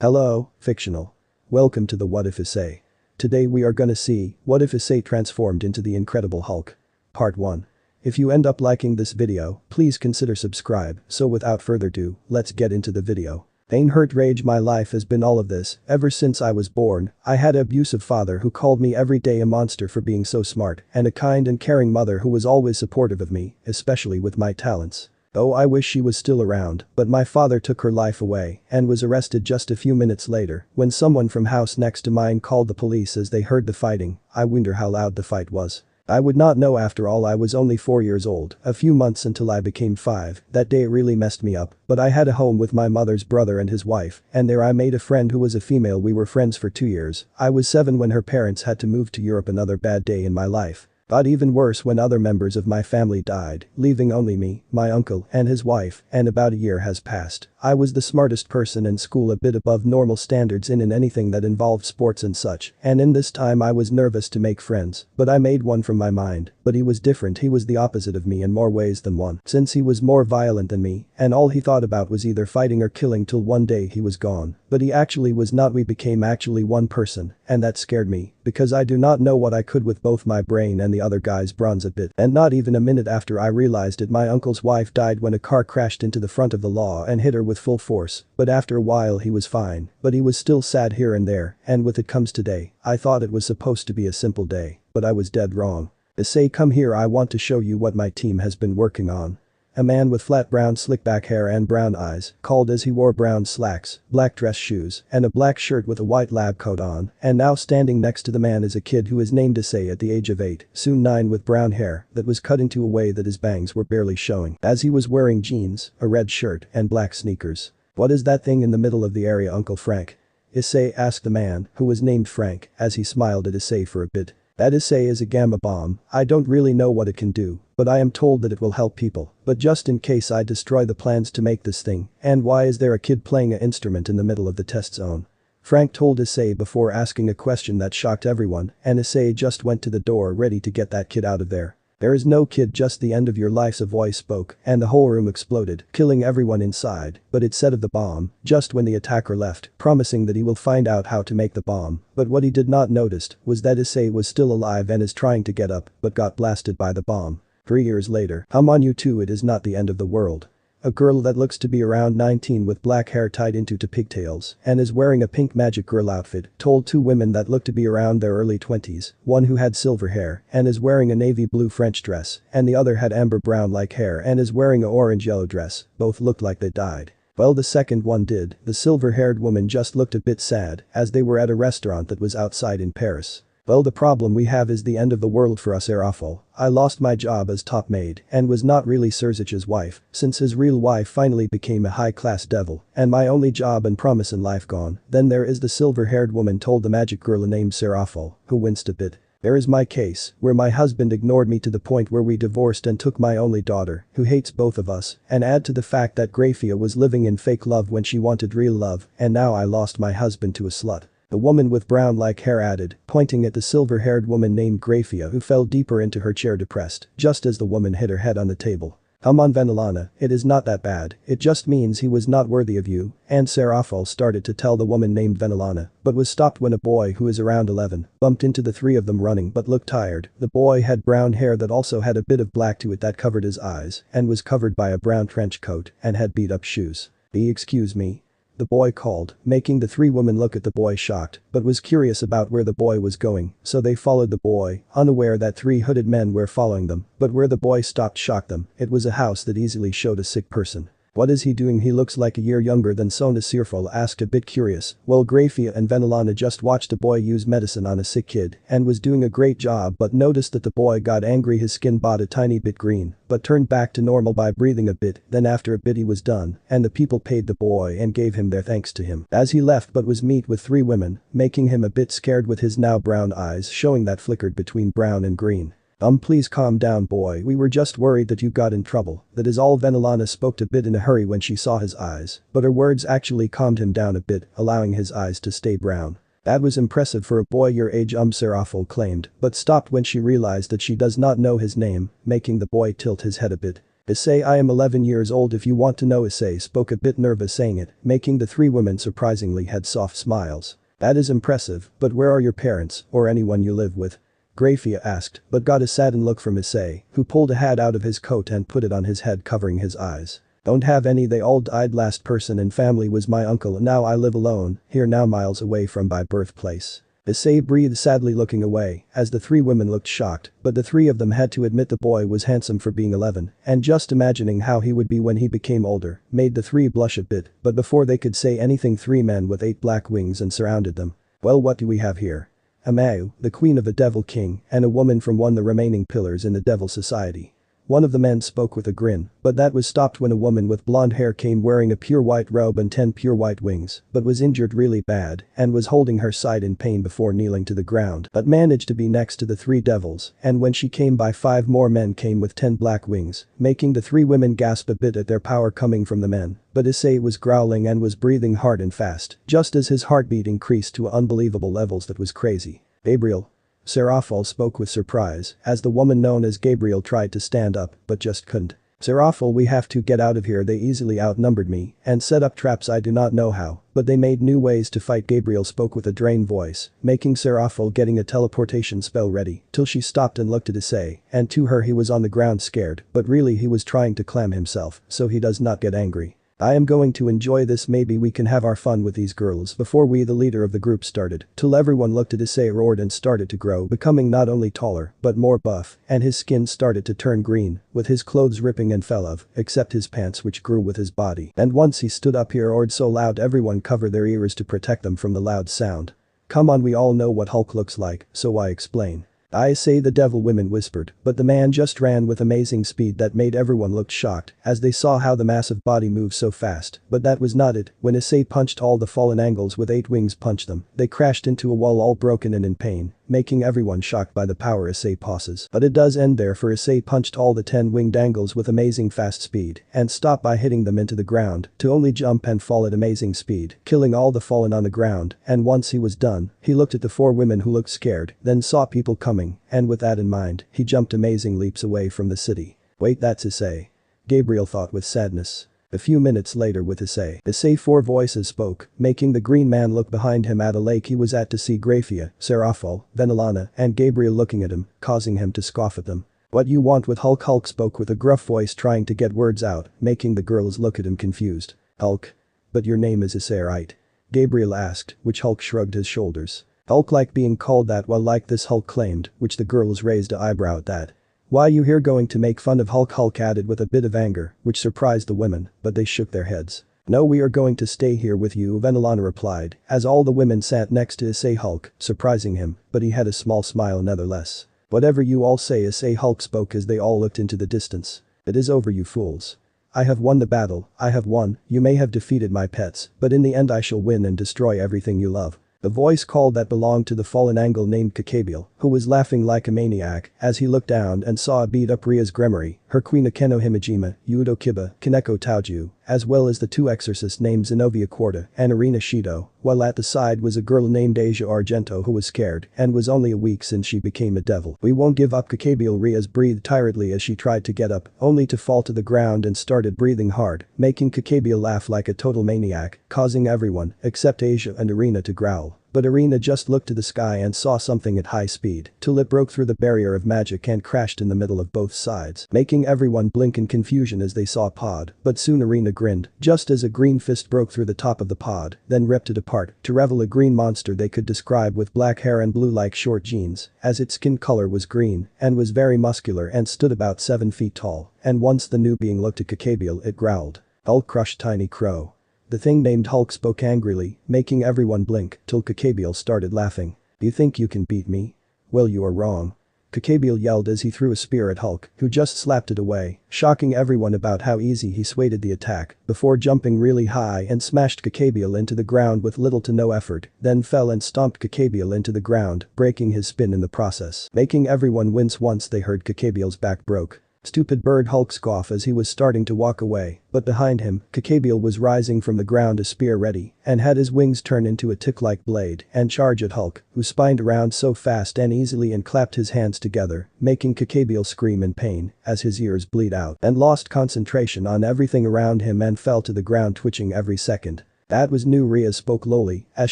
Hello, fictional. Welcome to the What If Issei. Today we are gonna see what if Issei transformed into the Incredible Hulk. Part 1. If you end up liking this video, please consider subscribe, so without further ado, let's get into the video. Pain hurt rage my life has been all of this, ever since I was born. I had an abusive father who called me every day a monster for being so smart, and a kind and caring mother who was always supportive of me, especially with my talents. Oh, I wish she was still around, but my father took her life away and was arrested just a few minutes later when someone from house next to mine called the police as they heard the fighting. I wonder how loud the fight was. I would not know, after all I was only 4 years old, a few months until I became 5. That day really messed me up, but I had a home with my mother's brother and his wife, and there I made a friend who was a female. We were friends for 2 years. I was 7 when her parents had to move to Europe. Another bad day in my life. But even worse when other members of my family died, leaving only me, my uncle, and his wife, and about a year has passed. I was the smartest person in school, a bit above normal standards in anything that involved sports and such, and in this time I was nervous to make friends, but I made one from my mind. But he was different. He was the opposite of me in more ways than one, since he was more violent than me, and all he thought about was either fighting or killing till one day he was gone. But he actually was not. We became actually one person, and that scared me, because I do not know what I could with both my brain and the other guy's bronze a bit. And not even a minute after I realized it, my uncle's wife died when a car crashed into the front of the law and hit her with full force, but after a while he was fine, but he was still sad here and there, and with it comes today. I thought it was supposed to be a simple day, but I was dead wrong. Issei, come here, I want to show you what my team has been working on. A man with flat brown slick back hair and brown eyes, called as he wore brown slacks, black dress shoes, and a black shirt with a white lab coat on, and now standing next to the man is a kid who is named Issei at the age of 8, soon 9, with brown hair that was cut into a way that his bangs were barely showing, as he was wearing jeans, a red shirt, and black sneakers. What is that thing in the middle of the area, Uncle Frank? Issei asked the man, who was named Frank, as he smiled at Issei for a bit. That Issei is a gamma bomb. I don't really know what it can do, but I am told that it will help people. But just in case I destroy the plans to make this thing, and why is there a kid playing an instrument in the middle of the test zone? Frank told Issei before asking a question that shocked everyone, and Issei just went to the door ready to get that kid out of there. There is no kid, just the end of your life, a voice spoke, and the whole room exploded, killing everyone inside. But it said of the bomb, just when the attacker left, promising that he will find out how to make the bomb. But what he did not notice was that Issei was still alive and is trying to get up, but got blasted by the bomb. 3 years later, I'm on you too. It is not the end of the world. A girl that looks to be around 19 with black hair tied into two pigtails and is wearing a pink magic girl outfit told 2 women that look to be around their early 20s, one who had silver hair and is wearing a navy blue French dress, and the other had amber brown like hair and is wearing a orange yellow dress. Both looked like they died. Well, the second one did. The silver-haired woman just looked a bit sad, as they were at a restaurant that was outside in Paris. Well, the problem we have is the end of the world for us. Awful. I lost my job as top maid and was not really Sirzechs' wife, since his real wife finally became a high-class devil, and my only job and promise in life gone. Then there is the silver-haired woman told the magic girl named Serafal, who winced a bit. There is my case, where my husband ignored me to the point where we divorced and took my only daughter, who hates both of us, and add to the fact that Grafia was living in fake love when she wanted real love, and now I lost my husband to a slut. The woman with brown-like hair added, pointing at the silver-haired woman named Grafia, who fell deeper into her chair depressed, just as the woman hit her head on the table. Come on, Vanillana, it is not that bad, it just means he was not worthy of you, and Serafal started to tell the woman named Vanillana, but was stopped when a boy who is around 11 bumped into the 3 of them running but looked tired. The boy had brown hair that also had a bit of black to it that covered his eyes and was covered by a brown trench coat and had beat-up shoes. Excuse me? The boy called, making the 3 women look at the boy shocked, but was curious about where the boy was going, so they followed the boy, unaware that 3 hooded men were following them, but where the boy stopped shocked them. It was a house that easily showed a sick person. What is he doing? He looks like a year younger than Sona. Sirfal asked, a bit curious. Well, Grafia and Vanillana just watched a boy use medicine on a sick kid and was doing a great job, but noticed that the boy got angry. His skin bought a tiny bit green, but turned back to normal by breathing a bit. Then after a bit he was done, and the people paid the boy and gave him their thanks to him as he left, but was met with 3 women, making him a bit scared with his now brown eyes showing that flickered between brown and green. Please calm down, boy, we were just worried that you got in trouble. That is all. Vanillana spoke a bit in a hurry when she saw his eyes, but her words actually calmed him down a bit, allowing his eyes to stay brown. That was impressive for a boy your age, Serafal claimed, but stopped when she realized that she does not know his name, making the boy tilt his head a bit. Issei, I am 11 years old if you want to know. Issei spoke a bit nervous saying it, making the three women surprisingly had soft smiles. That is impressive, but where are your parents, or anyone you live with? Gabriel asked, but got a saddened look from Issei, who pulled a hat out of his coat and put it on his head covering his eyes. Don't have any, they all died. Last person in family was my uncle and now I live alone, here now miles away from my birthplace. Issei breathed sadly looking away, as the three women looked shocked, but the three of them had to admit the boy was handsome for being 11, and just imagining how he would be when he became older, made the three blush a bit, but before they could say anything 3 men with 8 black wings and surrounded them. Well, what do we have here? A Mau, the queen of a devil king, and a woman from one of the remaining pillars in the devil society. One of the men spoke with a grin, but that was stopped when a woman with blonde hair came wearing a pure white robe and 10 pure white wings, but was injured really bad and was holding her side in pain before kneeling to the ground, but managed to be next to the 3 devils, and when she came by 5 more men came with 10 black wings, making the 3 women gasp a bit at their power coming from the men, but Issei was growling and was breathing hard and fast, just as his heartbeat increased to unbelievable levels that was crazy. Gabriel. Sirzechs spoke with surprise as the woman known as Gabriel tried to stand up but just couldn't. Sirzechs, we have to get out of here, they easily outnumbered me and set up traps, I do not know how, but they made new ways to fight. Gabriel spoke with a drained voice, making Sirzechs getting a teleportation spell ready till she stopped and looked at Issei, and to her he was on the ground scared, but really he was trying to calm himself so he does not get angry. I am going to enjoy this, maybe we can have our fun with these girls before we, the leader of the group, started, till everyone looked at Issei, roared and started to grow, becoming not only taller but more buff, and his skin started to turn green, with his clothes ripping and fell off, except his pants which grew with his body, and once he stood up he roared so loud everyone covered their ears to protect them from the loud sound. Come on, we all know what Hulk looks like, so why explain? I say, the devil women whispered, but the man just ran with amazing speed that made everyone look shocked as they saw how the massive body moved so fast, but that was not it. When Issei punched all the fallen angles with 8 wings punched them, they crashed into a wall all broken and in pain, making everyone shocked by the power Issei possesses. But it does end there, for Issei punched all the 10 winged angles with amazing fast speed and stopped by hitting them into the ground to only jump and fall at amazing speed, killing all the fallen on the ground, and once he was done, he looked at the 4 women who looked scared, then saw people coming, and with that in mind, he jumped amazing leaps away from the city. Wait, that's Issei. Gabriel thought with sadness. A few minutes later with Issei 4 voices spoke, making the green man look behind him at a lake he was at to see Gabriel, Sirzechs, Venelana, and Gabriel looking at him, causing him to scoff at them. What you want with Hulk? Hulk spoke with a gruff voice trying to get words out, making the girls look at him confused. Hulk? But your name is Issei, right? Gabriel asked, which Hulk shrugged his shoulders. Hulk like being called that? Well, like this, Hulk claimed, which the girls raised an eyebrow at that. Why you here going to make fun of Hulk? Hulk added with a bit of anger, which surprised the women, but they shook their heads. No, we are going to stay here with you, Venelana replied, as all the women sat next to Issei. Hulk, surprising him, but he had a small smile nevertheless. Whatever you all say, Issei, Hulk spoke as they all looked into the distance. It is over, you fools. I have won the battle, I have won, you may have defeated my pets, but in the end I shall win and destroy everything you love. The voice called that belonged to the fallen angle named Kokabiel, who was laughing like a maniac as he looked down and saw a beat-up Ria's Gremory, her queen Akeno Himejima, Hyoudou Kiba, Kaneko Taoju, as well as the 2 exorcists named Zenobia Quarta and Irina Shido, while at the side was a girl named Asia Argento who was scared and was only a week since she became a devil. We won't give up, Kokabiel Rias breathed tiredly as she tried to get up, only to fall to the ground and started breathing hard, making Kokabiel laugh like a total maniac, causing everyone, except Asia and Irina, to growl. But Irina just looked to the sky and saw something at high speed till it broke through the barrier of magic and crashed in the middle of both sides, making everyone blink in confusion as they saw pod, but soon Irina grinned just as a green fist broke through the top of the pod, then ripped it apart to reveal a green monster they could describe with black hair and blue like short jeans, as its skin color was green and was very muscular and stood about 7 feet tall, and once the new being looked at Kokabiel it growled. Hulk crushed tiny crow. The thing named Hulk spoke angrily, making everyone blink till Kokabiel started laughing. Do you think you can beat me? Well, you are wrong. Kokabiel yelled as he threw a spear at Hulk, who just slapped it away, shocking everyone about how easy he swayed the attack, before jumping really high and smashed Kokabiel into the ground with little to no effort, then fell and stomped Kokabiel into the ground, breaking his spin in the process, making everyone wince once they heard Kokabiel's back broke. Stupid bird, Hulk scoffed as he was starting to walk away, but behind him, Kokabiel was rising from the ground, a spear ready, and had his wings turn into a tick-like blade and charge at Hulk, who spined around so fast and easily and clapped his hands together, making Kokabiel scream in pain as his ears bleed out and lost concentration on everything around him and fell to the ground, twitching every second. That was new, Rhea spoke lowly as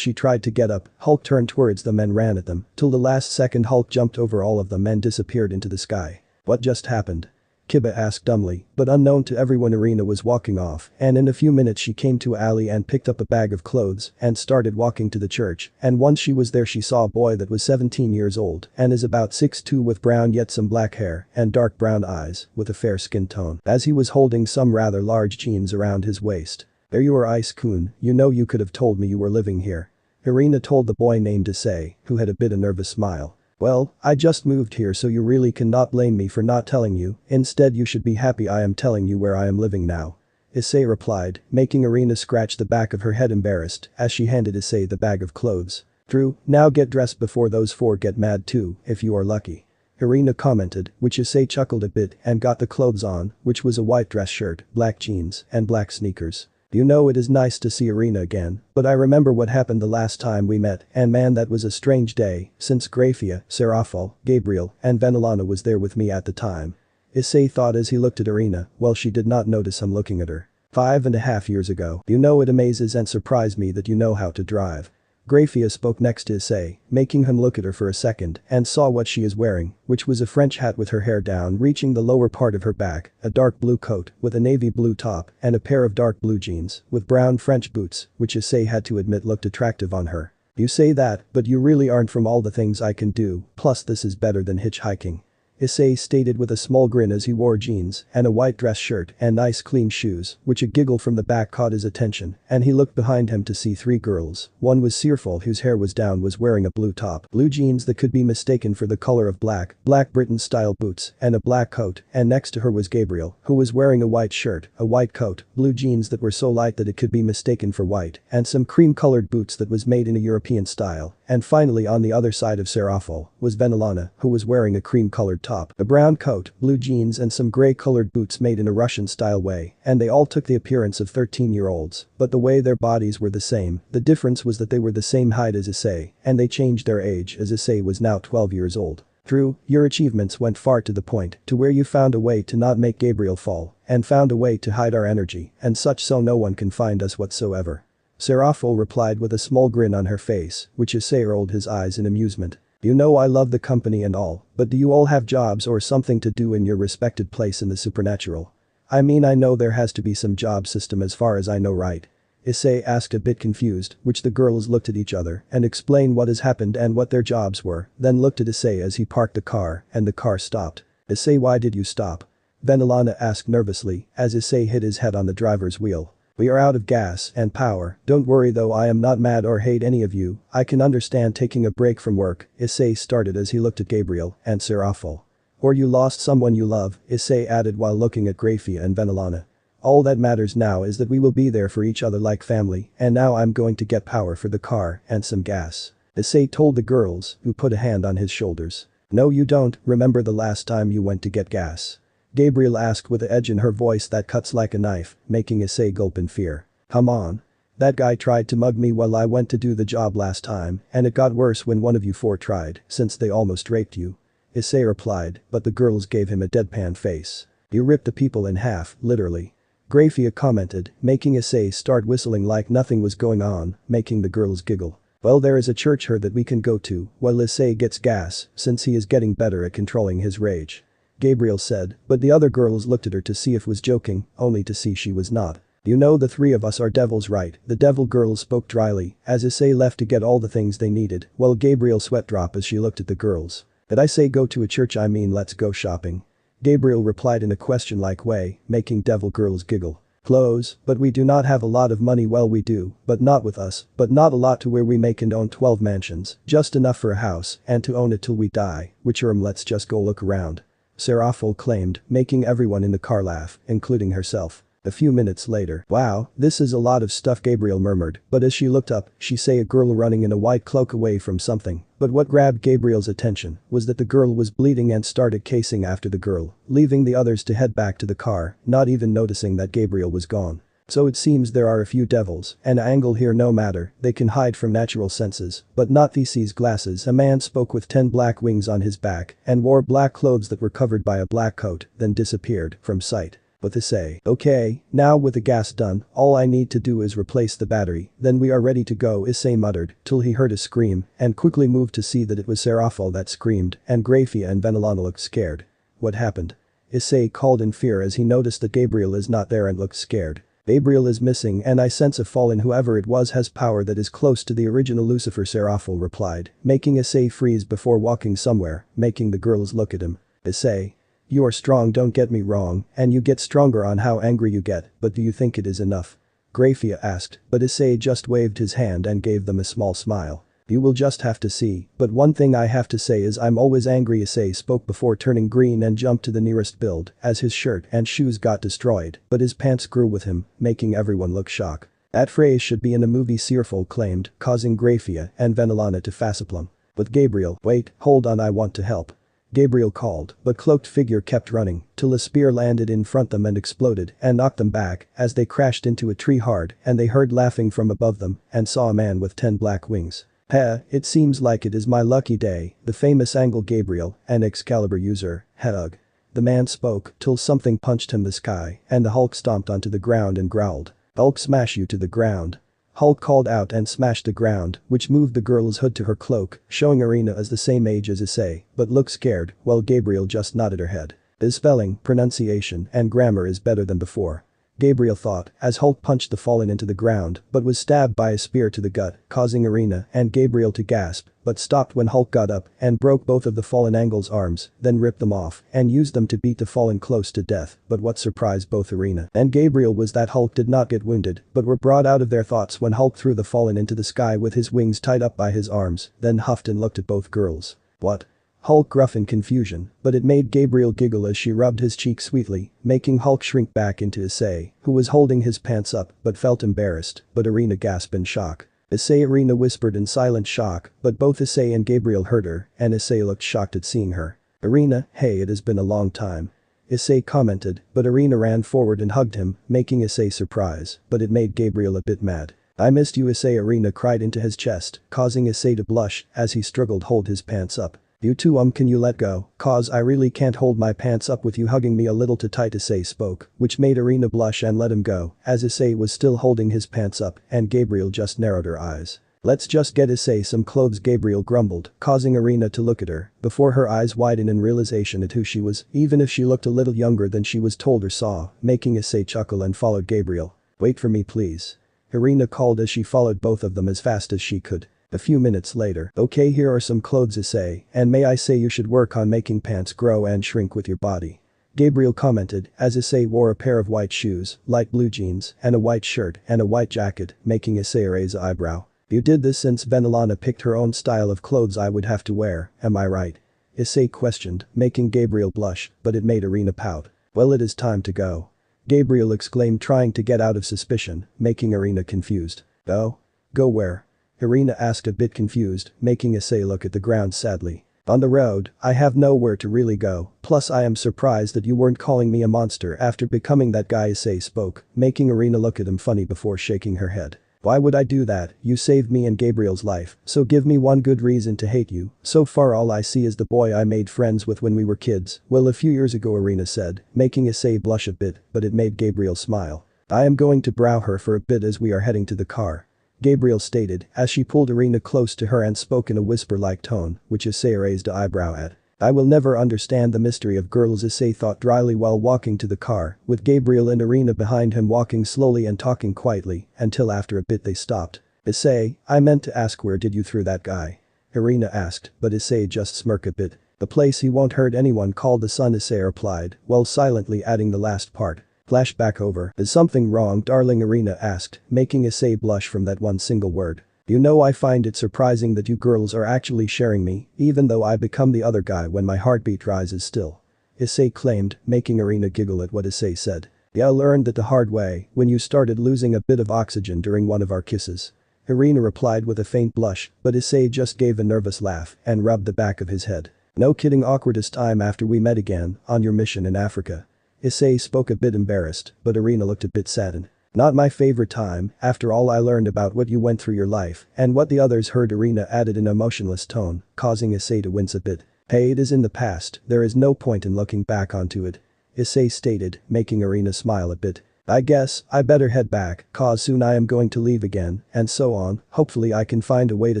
she tried to get up. Hulk turned towards them and ran at them till the last second. Hulk jumped over all of them and disappeared into the sky. What just happened? Kiba asked dumbly, but unknown to everyone Irina was walking off, and in a few minutes she came to an alley and picked up a bag of clothes and started walking to the church, and once she was there she saw a boy that was 17 years old and is about 6'2" with brown yet some black hair and dark brown eyes with a fair skin tone, as he was holding some rather large jeans around his waist. There you are, Ice-kun, you know you could have told me you were living here. Irina told the boy named Issei, who had a bit of nervous smile. Well, I just moved here, so you really cannot blame me for not telling you. Instead you should be happy I am telling you where I am living now. Issei replied, making Irina scratch the back of her head embarrassed as she handed Issei the bag of clothes. True, now get dressed before those four get mad too, if you are lucky. Irina commented, which Issei chuckled a bit and got the clothes on, which was a white dress shirt, black jeans, and black sneakers. You know, it is nice to see Irina again, but I remember what happened the last time we met, and man, that was a strange day, since Grafia, Serafal, Gabriel, and Venelana was there with me at the time. Issei thought as he looked at Irina, well, she did not notice him looking at her. 5.5 years ago. You know, it amazes and surprised me that you know how to drive. Grafia spoke next to Issei, making him look at her for a second and saw what she is wearing, which was a French hat with her hair down reaching the lower part of her back, a dark blue coat with a navy blue top and a pair of dark blue jeans with brown French boots, which Issei had to admit looked attractive on her. You say that, but you really aren't. From all the things I can do, plus this is better than hitchhiking. Issei stated with a small grin as he wore jeans and a white dress shirt and nice clean shoes, which a giggle from the back caught his attention, and he looked behind him to see three girls. One was Sirzechs, whose hair was down, was wearing a blue top, blue jeans that could be mistaken for the color of black Britain-style boots, and a black coat, and next to her was Gabriel, who was wearing a white shirt, a white coat, blue jeans that were so light that it could be mistaken for white, and some cream-colored boots that was made in a European style, and finally on the other side of Serafal was Venelana, who was wearing a cream-colored top, a brown coat, blue jeans and some gray-colored boots made in a Russian-style way, and they all took the appearance of 13-year-olds, but the way their bodies were the same. The difference was that they were the same height as Issei, and they changed their age as Issei was now 12 years old. True, your achievements went far to the point to where you found a way to not make Gabriel fall, and found a way to hide our energy, and such so no one can find us whatsoever. Serafal replied with a small grin on her face, which Issei rolled his eyes in amusement. You know I love the company and all, but do you all have jobs or something to do in your respected place in the supernatural? I mean, I know there has to be some job system as far as I know, right? Issei asked, a bit confused, which the girls looked at each other and explained what has happened and what their jobs were, then looked at Issei as he parked the car and the car stopped. Issei, why did you stop? Venelana asked nervously as Issei hit his head on the driver's wheel. We are out of gas and power. Don't worry though, I am not mad or hate any of you. I can understand taking a break from work, Issei started as he looked at Gabriel and Serafal. Or you lost someone you love, Issei added while looking at Grafia and Venelana. All that matters now is that we will be there for each other like family, and now I'm going to get power for the car and some gas. Issei told the girls, who put a hand on his shoulders. No you don't, remember the last time you went to get gas? Gabriel asked with an edge in her voice that cuts like a knife, making Issei gulp in fear. Come on. That guy tried to mug me while I went to do the job last time, and it got worse when one of you four tried, since they almost raped you. Issei replied, but the girls gave him a deadpan face. You ripped the people in half, literally. Grafia commented, making Issei start whistling like nothing was going on, making the girls giggle. Well, there is a church here that we can go to while Issei gets gas, since he is getting better at controlling his rage. Gabriel said, but the other girls looked at her to see if was joking, only to see she was not. You know the three of us are devils, right? The devil girls spoke dryly as Issei left to get all the things they needed, while Gabriel sweat drop as she looked at the girls. Did I say go to a church? I mean let's go shopping. Gabriel replied in a question-like way, making devil girls giggle. Clothes, but we do not have a lot of money. Well, we do, but not with us, but not a lot to where we make and own 12 mansions, just enough for a house and to own it till we die, which let's just go look around. Serafal claimed, making everyone in the car laugh, including herself. A few minutes later, wow, this is a lot of stuff, Gabriel murmured, but as she looked up, she saw a girl running in a white cloak away from something. But what grabbed Gabriel's attention was that the girl was bleeding and started chasing after the girl, leaving the others to head back to the car, not even noticing that Gabriel was gone. So it seems there are a few devils, and angle here no matter, they can hide from natural senses, but not Issei's glasses. A man spoke with 10 black wings on his back and wore black clothes that were covered by a black coat, then disappeared from sight. But Issei, okay, now with the gas done, all I need to do is replace the battery, then we are ready to go, Issei muttered, till he heard a scream, and quickly moved to see that it was Sirzechs that screamed, and Gabriel and Vanillana looked scared. What happened? Issei called in fear as he noticed that Gabriel is not there and looked scared. Gabriel is missing and I sense a fallen, whoever it was has power that is close to the original Lucifer, Sirzechs replied, making Issei freeze before walking somewhere, making the girls look at him. Issei. You are strong, don't get me wrong, and you get stronger on how angry you get, but do you think it is enough? Gabriel asked, but Issei just waved his hand and gave them a small smile. You will just have to see, but one thing I have to say is I'm always angry, Issei spoke before turning green and jumped to the nearest build as his shirt and shoes got destroyed, but his pants grew with him, making everyone look shocked. That phrase should be in a movie, Sirzechs claimed, causing Gabriel and Vanillana to facepalm. But Gabriel, wait, hold on, I want to help. Gabriel called, but cloaked figure kept running till a spear landed in front them and exploded and knocked them back as they crashed into a tree hard and they heard laughing from above them and saw a man with 10 black wings. It seems like it is my lucky day, the famous Angle Gabriel, an Excalibur user, Hyoudou. The man spoke till something punched him the sky and the Hulk stomped onto the ground and growled. Hulk smash you to the ground. Hulk called out and smashed the ground, which moved the girl's hood to her cloak, showing Irina as the same age as Issei, but looked scared, while Gabriel just nodded her head. His spelling, pronunciation, and grammar is better than before. Gabriel thought, as Hulk punched the fallen into the ground, but was stabbed by a spear to the gut, causing Irina and Gabriel to gasp, but stopped when Hulk got up and broke both of the fallen Angle's arms, then ripped them off and used them to beat the fallen close to death. But what surprised both Irina and Gabriel was that Hulk did not get wounded, but were brought out of their thoughts when Hulk threw the fallen into the sky with his wings tied up by his arms, then huffed and looked at both girls. What? Hulk gruff in confusion, but it made Gabriel giggle as she rubbed his cheek sweetly, making Hulk shrink back into Issei, who was holding his pants up but felt embarrassed, but Irina gasped in shock. Irina whispered in silent shock, but both Issei and Gabriel heard her, and Issei looked shocked at seeing her. Irina, hey, it has been a long time. Issei commented, but Irina ran forward and hugged him, making Issei surprise, but it made Gabriel a bit mad. I missed you, Issei, Irina cried into his chest, causing Issei to blush as he struggled to hold his pants up. You too, can you let go, cause I really can't hold my pants up with you hugging me a little too tight, Issei spoke, which made Irina blush and let him go, as Issei was still holding his pants up and Gabriel just narrowed her eyes. Let's just get Issei some clothes, Gabriel grumbled, causing Irina to look at her, before her eyes widened in realization at who she was, even if she looked a little younger than she was told or saw, making Issei chuckle and followed Gabriel. Wait for me please. Irina called as she followed both of them as fast as she could. A few minutes later, okay, here are some clothes, Issei, and may I say you should work on making pants grow and shrink with your body. Gabriel commented as Issei wore a pair of white shoes, light blue jeans, and a white shirt and a white jacket, making Issei raise an eyebrow. You did this since Vanillana picked her own style of clothes I would have to wear, am I right? Issei questioned, making Gabriel blush, but it made Irina pout. Well, it is time to go. Gabriel exclaimed, trying to get out of suspicion, making Irina confused. Go? Go where? Irina asked, a bit confused, making Issei look at the ground sadly. On the road, I have nowhere to really go, plus I am surprised that you weren't calling me a monster after becoming that guy, Issei spoke, making Irina look at him funny before shaking her head. Why would I do that? You saved me and Gabriel's life, so give me one good reason to hate you. So far all I see is the boy I made friends with when we were kids. Well, a few years ago, Irina said, making Issei blush a bit, but it made Gabriel smile. I am going to brow her for a bit as we are heading to the car. Gabriel stated as she pulled Irina close to her and spoke in a whisper-like tone, which Issei raised an eyebrow at. I will never understand the mystery of girls, Issei thought dryly while walking to the car, with Gabriel and Irina behind him walking slowly and talking quietly, until after a bit they stopped. Issei, I meant to ask, where did you throw that guy? Irina asked, but Issei just smirked a bit. The place he won't hurt anyone called the sun, Issei replied, while silently adding the last part. Flashback over. Is something wrong, darling? Irina asked, making Issei blush from that one single word. You know, I find it surprising that you girls are actually sharing me, even though I become the other guy when my heartbeat rises still. Issei claimed, making Irina giggle at what Issei said. Yeah, I learned that the hard way when you started losing a bit of oxygen during one of our kisses. Irina replied with a faint blush, but Issei just gave a nervous laugh and rubbed the back of his head. No kidding, awkwardest time after we met again on your mission in Africa. Issei spoke a bit embarrassed, but Irina looked a bit saddened. Not my favorite time, after all I learned about what you went through your life and what the others heard, Irina added in a emotionless tone, causing Issei to wince a bit. Hey, it is in the past, there is no point in looking back onto it. Issei stated, making Irina smile a bit. I guess I better head back, cause soon I am going to leave again, and so on, hopefully I can find a way to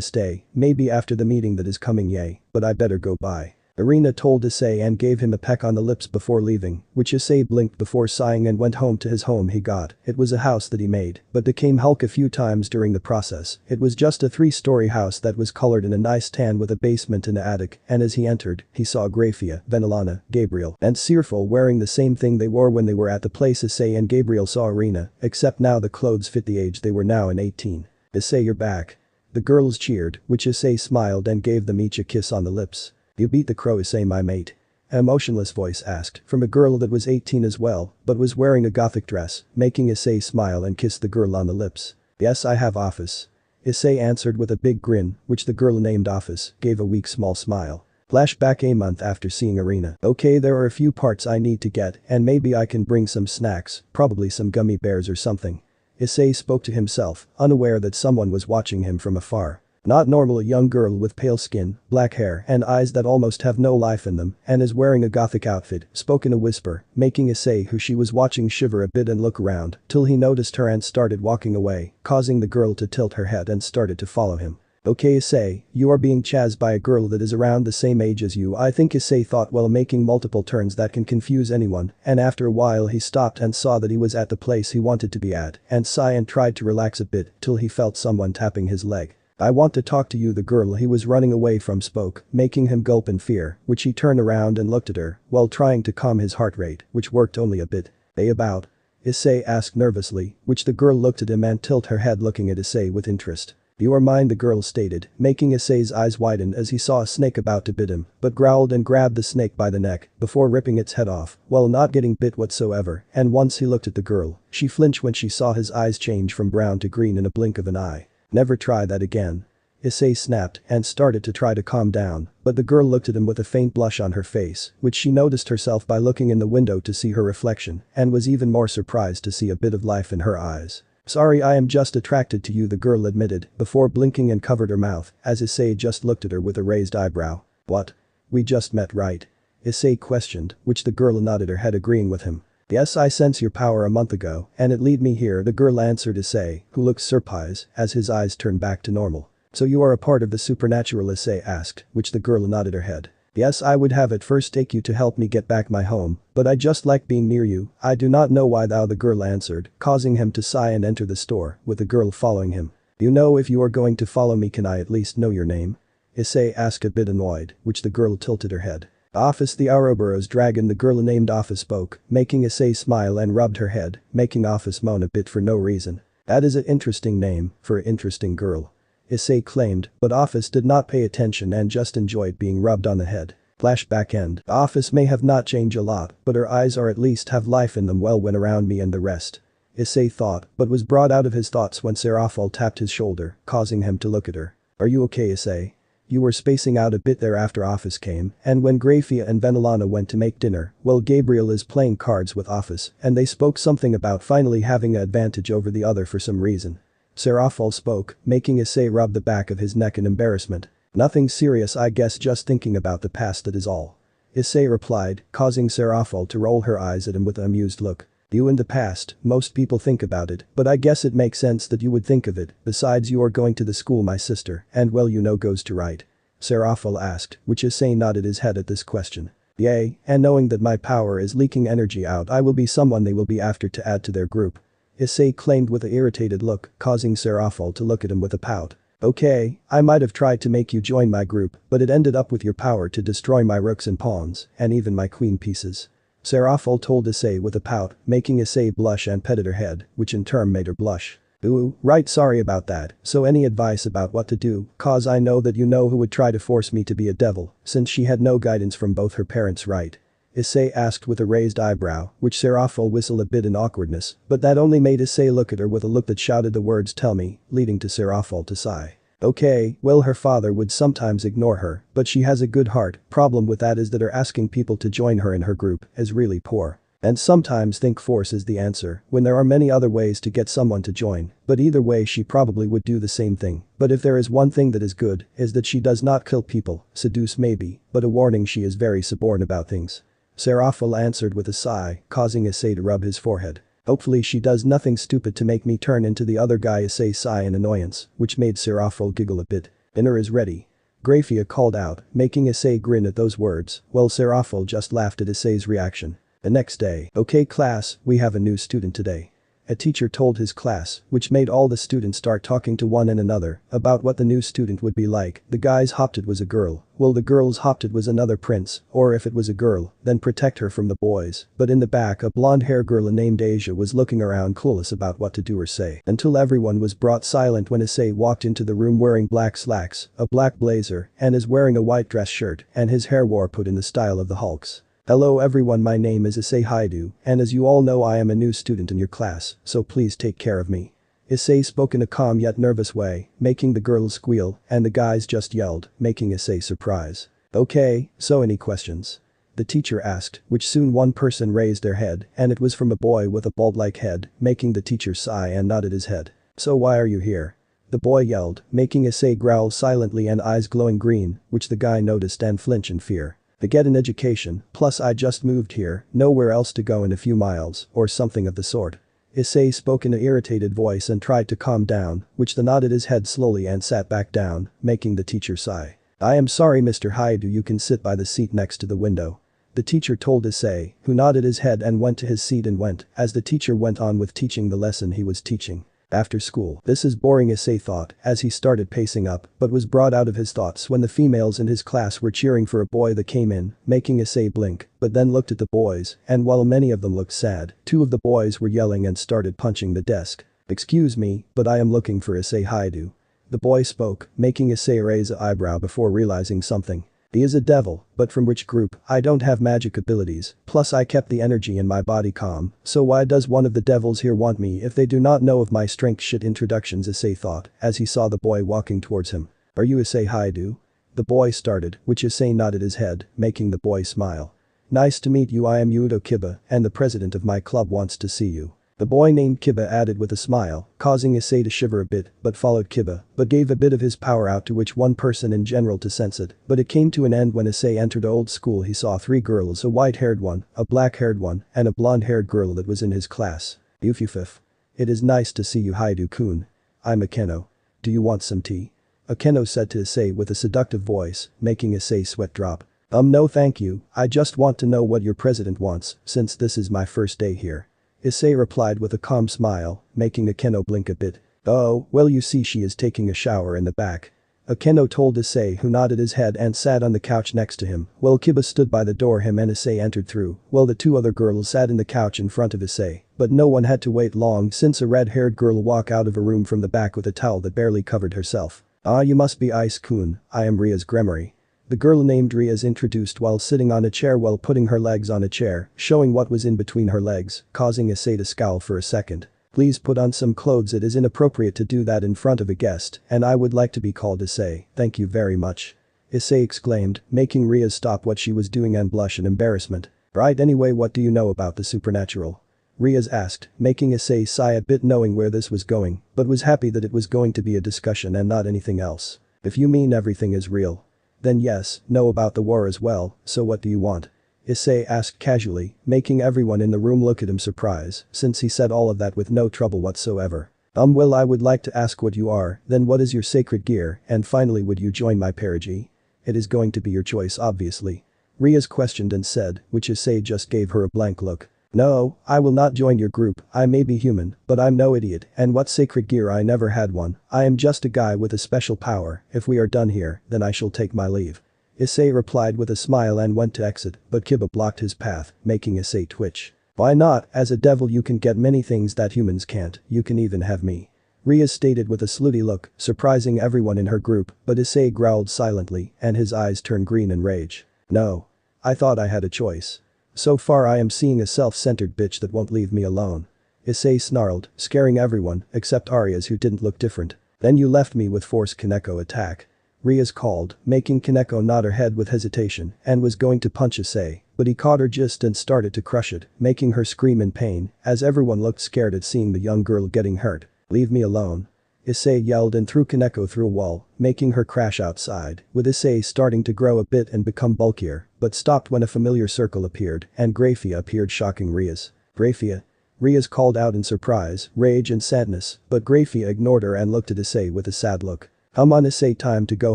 stay, maybe after the meeting that is coming, yay, but I better go bye. Irina told Issei and gave him a peck on the lips before leaving, which Issei blinked before sighing and went home to his home he got. It was a house that he made, but became Hulk a few times during the process. It was just a 3-story house that was colored in a nice tan with a basement and an attic, and as he entered, he saw Grafia, Venelana, Gabriel, and Sirzechs wearing the same thing they wore when they were at the place. Issei and Gabriel saw Irina, except now the clothes fit the age they were now in 18. Issei, you're back. The girls cheered, which Issei smiled and gave them each a kiss on the lips. You beat the crow, Issei, my mate. An emotionless voice asked from a girl that was 18 as well, but was wearing a gothic dress, making Issei smile and kiss the girl on the lips. Yes, I have, Ophis. Issei answered with a big grin, which the girl named Ophis gave a weak small smile. Flashback a month after seeing Irina. Okay, there are a few parts I need to get and maybe I can bring some snacks, probably some gummy bears or something. Issei spoke to himself, unaware that someone was watching him from afar. Not normal, a young girl with pale skin, black hair and eyes that almost have no life in them and is wearing a gothic outfit, spoke in a whisper, making Issei who she was watching shiver a bit and look around till he noticed her and started walking away, causing the girl to tilt her head and started to follow him. Okay, Issei, you are being chased by a girl that is around the same age as you, I think, Issei thought while making multiple turns that can confuse anyone, and after a while he stopped and saw that he was at the place he wanted to be at and sighed and tried to relax a bit till he felt someone tapping his leg. I want to talk to you, the girl he was running away from spoke, making him gulp in fear, which he turned around and looked at her while trying to calm his heart rate, which worked only a bit. They about? Issei asked nervously, which the girl looked at him and tilted her head looking at Issei with interest. You are mine, the girl stated, making Issei's eyes widen as he saw a snake about to bit him, but growled and grabbed the snake by the neck before ripping its head off, while not getting bit whatsoever, and once he looked at the girl, she flinched when she saw his eyes change from brown to green in a blink of an eye. Never try that again. Issei snapped and started to try to calm down, but the girl looked at him with a faint blush on her face, which she noticed herself by looking in the window to see her reflection, and was even more surprised to see a bit of life in her eyes. Sorry, I am just attracted to you, the girl admitted, before blinking and covered her mouth, as Issei just looked at her with a raised eyebrow. What? We just met, right? Issei questioned, which the girl nodded her head agreeing with him. Yes, I sense your power a month ago, and it led me here, the girl answered Issei, who looked surprised as his eyes turned back to normal. So you are a part of the supernatural, Issei asked, which the girl nodded her head. Yes, I would have at first take you to help me get back my home, but I just like being near you. I do not know why, thou, the girl answered, causing him to sigh and enter the store, with the girl following him. You know, if you are going to follow me, can I at least know your name? Issei asked a bit annoyed, which the girl tilted her head. Ophis, the Ouroboros dragon, the girl named Ophis spoke, making Issei smile and rubbed her head, making Ophis moan a bit for no reason. That is an interesting name for an interesting girl. Issei claimed, but Ophis did not pay attention and just enjoyed being rubbed on the head. Flashback end. Ophis may have not changed a lot, but her eyes are at least have life in them well when around me and the rest. Issei thought, but was brought out of his thoughts when Sirzechs tapped his shoulder, causing him to look at her. Are you okay, Issei? You were spacing out a bit there after Ophis came, and when Grafia and Venelana went to make dinner, well, Gabriel is playing cards with Ophis, and they spoke something about finally having an advantage over the other for some reason. Sirzechs spoke, making Issei rub the back of his neck in embarrassment. Nothing serious, I guess, just thinking about the past, that is all. Issei replied, causing Sirzechs to roll her eyes at him with an amused look. You in the past, most people think about it, but I guess it makes sense that you would think of it, besides you are going to the school my sister, and well, you know, goes to, right? Sirzechs asked, which Issei nodded his head at this question. Yay, and knowing that my power is leaking energy out, I will be someone they will be after to add to their group. Issei claimed with an irritated look, causing Sirzechs to look at him with a pout. Okay, I might have tried to make you join my group, but it ended up with your power to destroy my rooks and pawns, and even my queen pieces. Sirzechs told Issei with a pout, making Issei blush and petted her head, which in turn made her blush. Ooh, right, sorry about that, so any advice about what to do, cause I know that you know who would try to force me to be a devil, since she had no guidance from both her parents, right? Issei asked with a raised eyebrow, which Serafal whistled a bit in awkwardness, but that only made Issei look at her with a look that shouted the words "tell me," leading to Serafal to sigh. Okay, well her father would sometimes ignore her, but she has a good heart, problem with that is that her asking people to join her in her group is really poor. And sometimes think force is the answer when there are many other ways to get someone to join, but either way she probably would do the same thing. But if there is one thing that is good, is that she does not kill people, seduce maybe, but a warning she is very suborn about things. Serafal answered with a sigh, causing Issei to rub his forehead. Hopefully she does nothing stupid to make me turn into the other guy. Issei sigh in annoyance, which made Serafal giggle a bit. Dinner is ready. Grafia called out, making Issei grin at those words, while Serafal just laughed at Issei's reaction. The next day, okay class, we have a new student today. A teacher told his class, which made all the students start talking to one and another about what the new student would be like. The guys hoped it was a girl, well the girls hoped it was another prince, or if it was a girl, then protect her from the boys. But in the back a blonde-haired girl named Asia was looking around clueless about what to do or say, until everyone was brought silent when Issei walked into the room wearing black slacks, a black blazer, and is wearing a white dress shirt, and his hair wore put in the style of the Hulks. Hello everyone, my name is Issei Hyoudou, and as you all know I am a new student in your class, so please take care of me. Issei spoke in a calm yet nervous way, making the girls squeal, and the guys just yelled, making Issei surprise. Okay, so any questions? The teacher asked, which soon one person raised their head, and it was from a boy with a bulb-like head, making the teacher sigh and nodded his head. So why are you here? The boy yelled, making Issei growl silently and eyes glowing green, which the guy noticed and flinch in fear. To get an education, plus I just moved here, nowhere else to go in a few miles, or something of the sort. Issei spoke in an irritated voice and tried to calm down, which the nodded his head slowly and sat back down, making the teacher sigh. I am sorry Mr. Hyoudou, you can sit by the seat next to the window. The teacher told Issei, who nodded his head and went to his seat and went, as the teacher went on with teaching the lesson he was teaching. After school. This is boring, Issei thought, as he started pacing up, but was brought out of his thoughts when the females in his class were cheering for a boy that came in, making Issei blink, but then looked at the boys, and while many of them looked sad, two of the boys were yelling and started punching the desk. Excuse me, but I am looking for Issei Hyoudou. The boy spoke, making Issei raise an eyebrow before realizing something. He is a devil, but from which group? I don't have magic abilities, plus I kept the energy in my body calm, so why does one of the devils here want me if they do not know of my strength? Shit introductions, Issei thought, as he saw the boy walking towards him. Are you Issei Hyoudou? The boy started, which Issei nodded his head, making the boy smile. Nice to meet you, I am Hyoudou Kiba, and the president of my club wants to see you. The boy named Kiba added with a smile, causing Issei to shiver a bit, but followed Kiba, but gave a bit of his power out to which one person in general to sense it, but it came to an end when Issei entered old school. He saw three girls, a white-haired one, a black-haired one, and a blonde-haired girl that was in his class. Ufufif. It is nice to see you, Hyoudou-kun. I'm Akeno. Do you want some tea? Akeno said to Issei with a seductive voice, making Issei sweat drop. No thank you, I just want to know what your president wants, since this is my first day here. Issei replied with a calm smile, making Akeno blink a bit. Oh, well you see she is taking a shower in the back. Akeno told Issei, who nodded his head and sat on the couch next to him, while Kiba stood by the door him and Issei entered through, while the two other girls sat in the couch in front of Issei, but no one had to wait long since a red-haired girl walked out of a room from the back with a towel that barely covered herself. Ah, you must be Ice-kun, I am Ria's Gremory. The girl named Ria is introduced while sitting on a chair while putting her legs on a chair, showing what was in between her legs, causing Issei to scowl for a second. Please put on some clothes, it is inappropriate to do that in front of a guest, and I would like to be called Issei, thank you very much. Issei exclaimed, making Ria stop what she was doing and blush in embarrassment. Right, anyway, what do you know about the supernatural? Ria's asked, making Issei sigh a bit knowing where this was going, but was happy that it was going to be a discussion and not anything else. If you mean everything is real. Then yes, know about the war as well, so what do you want? Issei asked casually, making everyone in the room look at him surprised, since he said all of that with no trouble whatsoever. Well, I would like to ask what you are, then what is your sacred gear, and finally would you join my perigi? It is going to be your choice obviously. Ria's questioned and said, which Issei just gave her a blank look. No, I will not join your group, I may be human, but I'm no idiot, and what sacred gear? I never had one, I am just a guy with a special power, if we are done here, then I shall take my leave. Issei replied with a smile and went to exit, but Kiba blocked his path, making Issei twitch. Why not, as a devil you can get many things that humans can't, you can even have me. Ria stated with a slutty look, surprising everyone in her group, but Issei growled silently, and his eyes turned green in rage. No. I thought I had a choice. So far I am seeing a self-centered bitch that won't leave me alone. Issei snarled, scaring everyone except Arya's, who didn't look different. Then you left me with force. Kaneko attack. Rias called, making Kaneko nod her head with hesitation and was going to punch Issei, but he caught her just and started to crush it, making her scream in pain as everyone looked scared at seeing the young girl getting hurt. Leave me alone. Issei yelled and threw Kaneko through a wall, making her crash outside, with Issei starting to grow a bit and become bulkier, but stopped when a familiar circle appeared and Grafia appeared, shocking Rias. Grafia? Rias called out in surprise, rage and sadness, but Grafia ignored her and looked at Issei with a sad look. On Issei, time to go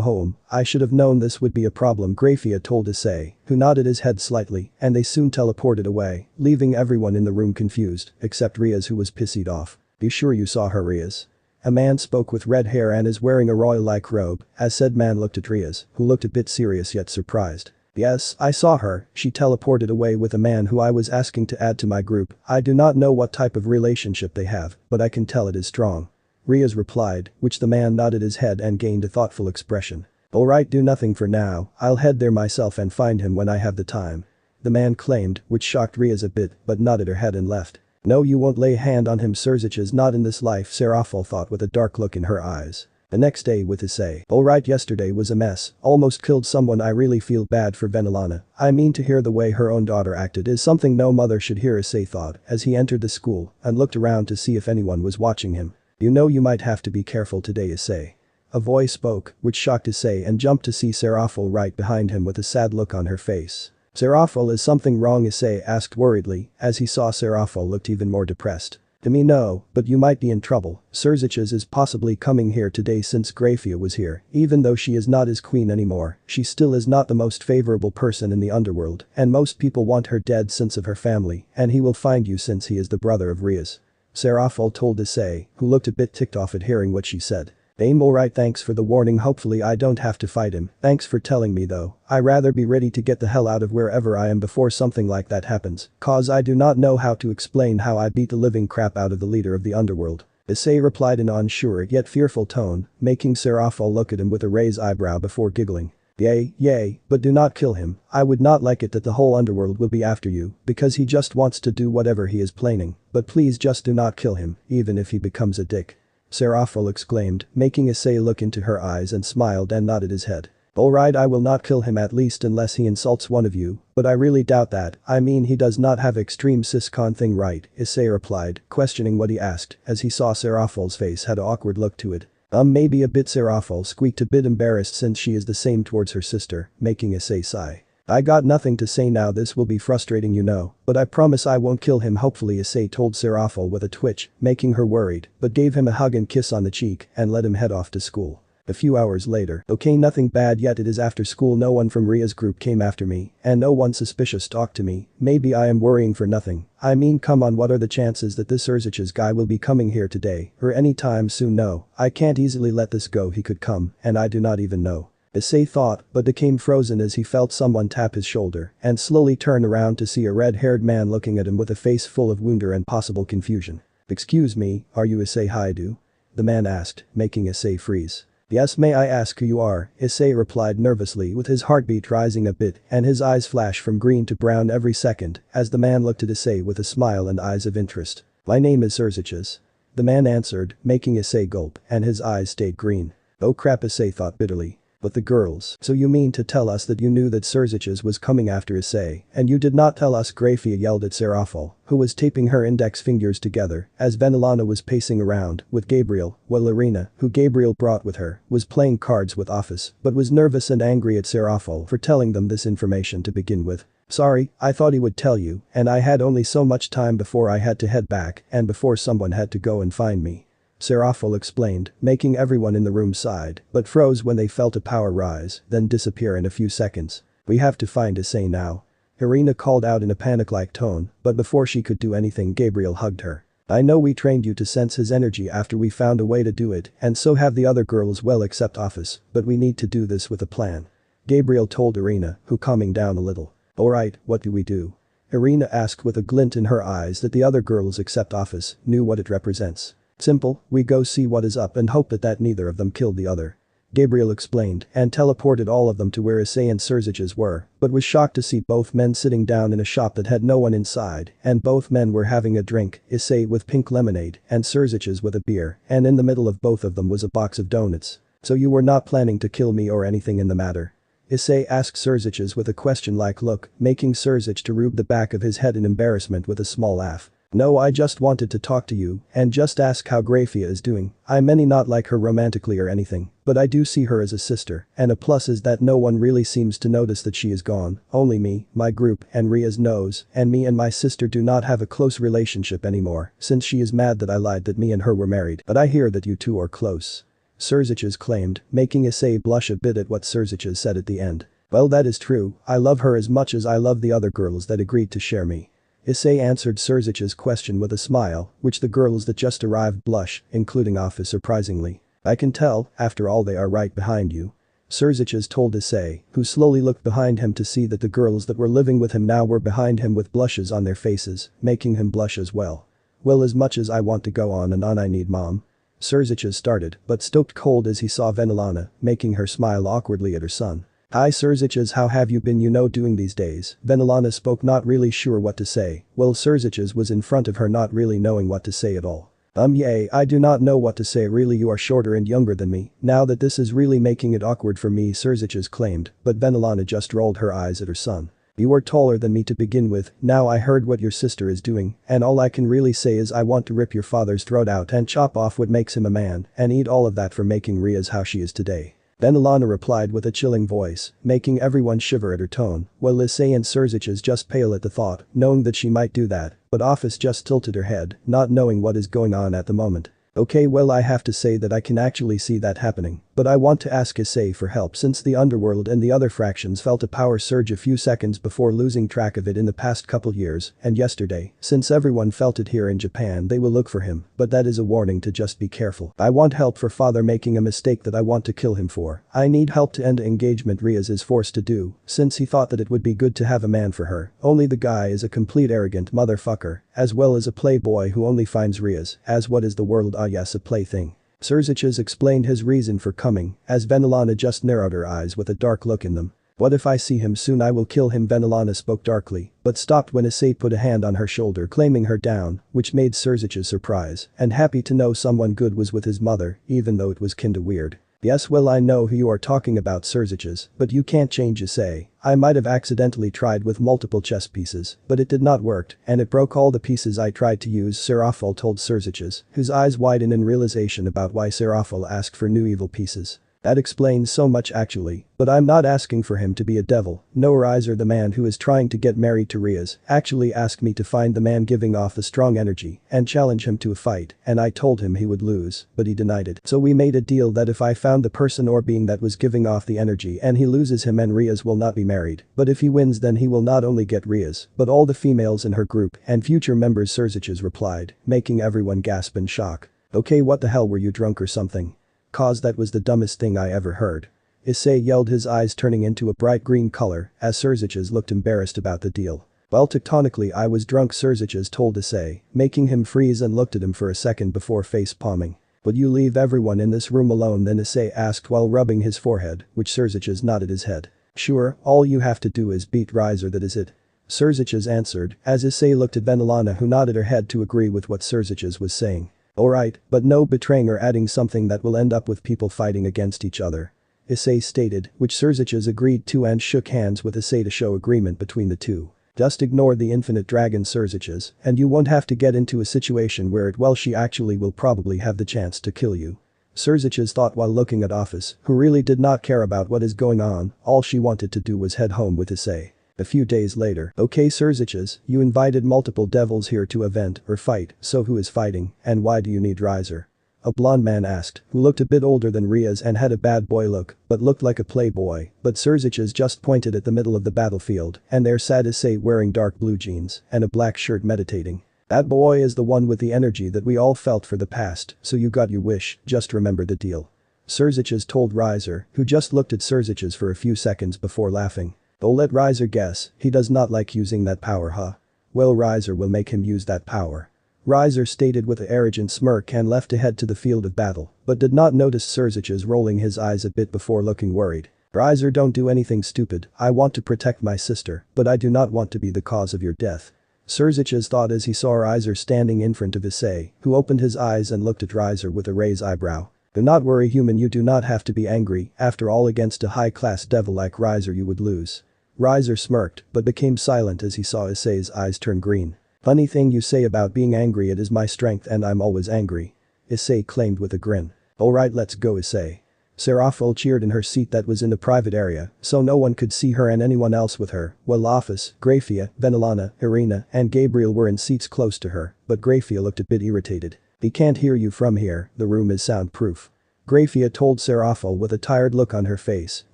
home. I should have known this would be a problem, Grafia told Issei, who nodded his head slightly, and they soon teleported away, leaving everyone in the room confused, except Rias, who was pissed off. Be sure you saw her, Rias. A man spoke with red hair and is wearing a royal-like robe, as said man looked at Rias, who looked a bit serious yet surprised. Yes, I saw her. She teleported away with a man who I was asking to add to my group. I do not know what type of relationship they have, but I can tell it is strong. Rias replied, which the man nodded his head and gained a thoughtful expression. Alright, do nothing for now, I'll head there myself and find him when I have the time. The man claimed, which shocked Rias a bit, but nodded her head and left. No, you won't lay a hand on him, Sirzechs, not in this life, Seraphil thought with a dark look in her eyes. The next day with Issei. Alright, yesterday was a mess, almost killed someone. I really feel bad for Venelana. I mean, to hear the way her own daughter acted is something no mother should hear, Issei thought as he entered the school and looked around to see if anyone was watching him. You know, you might have to be careful today, Issei. A voice spoke, which shocked Issei and jumped to see Seraphil right behind him with a sad look on her face. Seraphil, is something wrong? Issei asked worriedly as he saw Seraphil looked even more depressed. To me, no, but you might be in trouble. Sirzechs is possibly coming here today since Grafia was here. Even though she is not his queen anymore, she still is not the most favorable person in the underworld, and most people want her dead since of her family, and he will find you since he is the brother of Rias. Seraphil told Issei, who looked a bit ticked off at hearing what she said. I'm alright, thanks for the warning, hopefully I don't have to fight him. Thanks for telling me though. I rather be ready to get the hell out of wherever I am before something like that happens, cause I do not know how to explain how I beat the living crap out of the leader of the underworld. Issei replied in an unsure yet fearful tone, making Seraphil look at him with a raised eyebrow before giggling. Yay, but do not kill him. I would not like it that the whole underworld will be after you, because he just wants to do whatever he is planning, but please just do not kill him, even if he becomes a dick. Seraphil exclaimed, making Issei look into her eyes and smiled and nodded his head. Alright, I will not kill him, at least unless he insults one of you, but I really doubt that. I mean, he does not have extreme siscon thing, right? Issei replied, questioning what he asked as he saw Seraphil's face had an awkward look to it. Maybe a bit. Seraphil squeaked, a bit embarrassed since she is the same towards her sister, making Issei sigh. I got nothing to say now, this will be frustrating, you know, but I promise I won't kill him, hopefully, Issei told Seraphil with a twitch, making her worried, but gave him a hug and kiss on the cheek and let him head off to school. A few hours later. Okay, nothing bad yet, it is after school. No one from Ria's group came after me, and no one suspicious talked to me. Maybe I am worrying for nothing. I mean, come on, what are the chances that this Sirzechs guy will be coming here today or anytime soon? No, I can't easily let this go. He could come, and I do not even know. Issei thought, but became frozen as he felt someone tap his shoulder and slowly turn around to see a red-haired man looking at him with a face full of wonder and possible confusion. Excuse me, are you Issei Hyoudou? The man asked, making Issei freeze. Yes, may I ask who you are? Issei replied nervously, with his heartbeat rising a bit and his eyes flash from green to brown every second as the man looked at Issei with a smile and eyes of interest. My name is Sirzechs. The man answered, making Issei gulp, and his eyes stayed green. Oh crap, Issei thought bitterly. But the girls. So you mean to tell us that you knew that Sirzechs was coming after Issei, and you did not tell us? Grafia yelled at Seraphil, who was taping her index fingers together as Venelana was pacing around with Gabriel, while Irina, who Gabriel brought with her, was playing cards with Ophis, but was nervous and angry at Seraphil for telling them this information to begin with. Sorry, I thought he would tell you, and I had only so much time before I had to head back and before someone had to go and find me. Seraphil explained, making everyone in the room sigh, but froze when they felt a power rise, then disappear in a few seconds. We have to find Issei now. Irina called out in a panic-like tone, but before she could do anything, Gabriel hugged her. I know we trained you to sense his energy after we found a way to do it, and so have the other girls, well except Ophis, but we need to do this with a plan. Gabriel told Irina, who calming down a little. Alright, what do we do? Irina asked with a glint in her eyes that the other girls except Ophis knew what it represents. Simple, we go see what is up and hope that neither of them killed the other. Gabriel explained and teleported all of them to where Issei and Sirzechs were, but was shocked to see both men sitting down in a shop that had no one inside, and both men were having a drink, Issei with pink lemonade and Sirzechs with a beer, and in the middle of both of them was a box of donuts. So you were not planning to kill me or anything in the matter? Issei asked Sirzechs with a question-like look, making Sirzechs to rub the back of his head in embarrassment with a small laugh. No, I just wanted to talk to you and just ask how Grafia is doing. I may not like her romantically or anything, but I do see her as a sister, and a plus is that no one really seems to notice that she is gone, only me, my group, and Riaz knows, and me and my sister do not have a close relationship anymore, since she is mad that I lied that me and her were married, but I hear that you two are close. Sirzechs claimed, making Issei blush a bit at what Sirzechs said at the end. Well, that is true, I love her as much as I love the other girls that agreed to share me. Issei answered Sirzechs' question with a smile, which the girls that just arrived blush, including Ophis surprisingly. I can tell, after all they are right behind you. Sirzechs told Issei, who slowly looked behind him to see that the girls that were living with him now were behind him with blushes on their faces, making him blush as well. Well, as much as I want to go on and on, I need mom. Sirzechs started, but stoked cold as he saw Venelana, making her smile awkwardly at her son. Hi Sirzechs, how have you been doing these days? Venelana spoke, not really sure what to say, while Sirzechs was in front of her not really knowing what to say at all. Yay, I do not know what to say, really. You are shorter and younger than me, now that this is really making it awkward for me, Sirzechs claimed, but Venelana just rolled her eyes at her son. You are taller than me to begin with, now I heard what your sister is doing, and all I can really say is I want to rip your father's throat out and chop off what makes him a man, and eat all of that for making Riaz how she is today. Venelana replied with a chilling voice, making everyone shiver at her tone, while Issei and Sirzechs just pale at the thought, knowing that she might do that, but Ophis just tilted her head, not knowing what is going on at the moment. Okay, well, I have to say that I can actually see that happening, but I want to ask Issei for help since the underworld and the other fractions felt a power surge a few seconds before losing track of it in the past couple years, and yesterday, since everyone felt it here in Japan, they will look for him, but that is a warning to just be careful. I want help for father making a mistake that I want to kill him for. I need help to end engagement Riaz is forced to do, since he thought that it would be good to have a man for her, only the guy is a complete arrogant motherfucker, as well as a playboy who only finds Riaz as what is the world, yes, a plaything. Sirzechs explained his reason for coming, as Venelana just narrowed her eyes with a dark look in them. What if I see him soon? I will kill him, Venelana spoke darkly, but stopped when Issei put a hand on her shoulder claiming her down, which made Sirzechs surprise and happy to know someone good was with his mother, even though it was kinda weird. Yes, well, I know who you are talking about, Sirzechs, but you can't change Issei. I might have accidentally tried with multiple chess pieces, but it did not work, and it broke all the pieces I tried to use, Serafal told Sirzechs, whose eyes widened in realization about why Serafal asked for new evil pieces. That explains so much actually, but I'm not asking for him to be a devil. No, Rizer, the man who is trying to get married to Riaz, actually asked me to find the man giving off the strong energy and challenge him to a fight, and I told him he would lose, but he denied it. So we made a deal that if I found the person or being that was giving off the energy and he loses, him and Riaz will not be married, but if he wins then he will not only get Riaz, but all the females in her group and future members, Sirzechs replied, making everyone gasp in shock. Okay, what the hell, were you drunk or something? Cause that was the dumbest thing I ever heard. Issei yelled, his eyes turning into a bright green color as Sirzechs looked embarrassed about the deal. Well, tectonically I was drunk, Sirzechs told Issei, making him freeze and looked at him for a second before face palming. Would you leave everyone in this room alone then, Issei asked while rubbing his forehead, which Sirzechs nodded his head. Sure, all you have to do is beat Rizer, that is it. Sirzechs answered as Issei looked at Venelana, who nodded her head to agree with what Sirzechs was saying. Alright, but no betraying or adding something that will end up with people fighting against each other. Issei stated, which Sirzechs agreed to and shook hands with Issei to show agreement between the two. Just ignore the infinite dragon, Sirzechs, and you won't have to get into a situation where she actually will probably have the chance to kill you. Sirzechs thought while looking at Ophis, who really did not care about what is going on, all she wanted to do was head home with Issei. A few days later, okay Sirzechs, you invited multiple devils here to event or fight, so who is fighting, and why do you need Rizer? A blonde man asked, who looked a bit older than Riaz and had a bad boy look, but looked like a playboy, but Sirzechs just pointed at the middle of the battlefield, and there sat Issei wearing dark blue jeans and a black shirt meditating. That boy is the one with the energy that we all felt for the past, so you got your wish, just remember the deal. Sirzechs told Rizer, who just looked at Sirzechs for a few seconds before laughing. Oh, let Rizer guess, he does not like using that power, huh? Well, Rizer will make him use that power. Riser stated with an arrogant smirk and left to head to the field of battle, but did not notice Sirzechs rolling his eyes a bit before looking worried. Riser, don't do anything stupid, I want to protect my sister, but I do not want to be the cause of your death. Sirzechs thought as he saw Riser standing in front of Issei, who opened his eyes and looked at Riser with a raised eyebrow. Do not worry, human, you do not have to be angry, after all against a high-class devil like Riser you would lose. Riser smirked, but became silent as he saw Issei's eyes turn green. Funny thing you say about being angry, it is my strength and I'm always angry. Issei claimed with a grin. Alright, let's go, Issei. Serafel cheered in her seat that was in the private area, so no one could see her and anyone else with her, while Ophis, Graphia, Venelana, Irina, and Gabriel were in seats close to her, but Graphia looked a bit irritated. He can't hear you from here, the room is soundproof. Graphia told Serafel with a tired look on her face,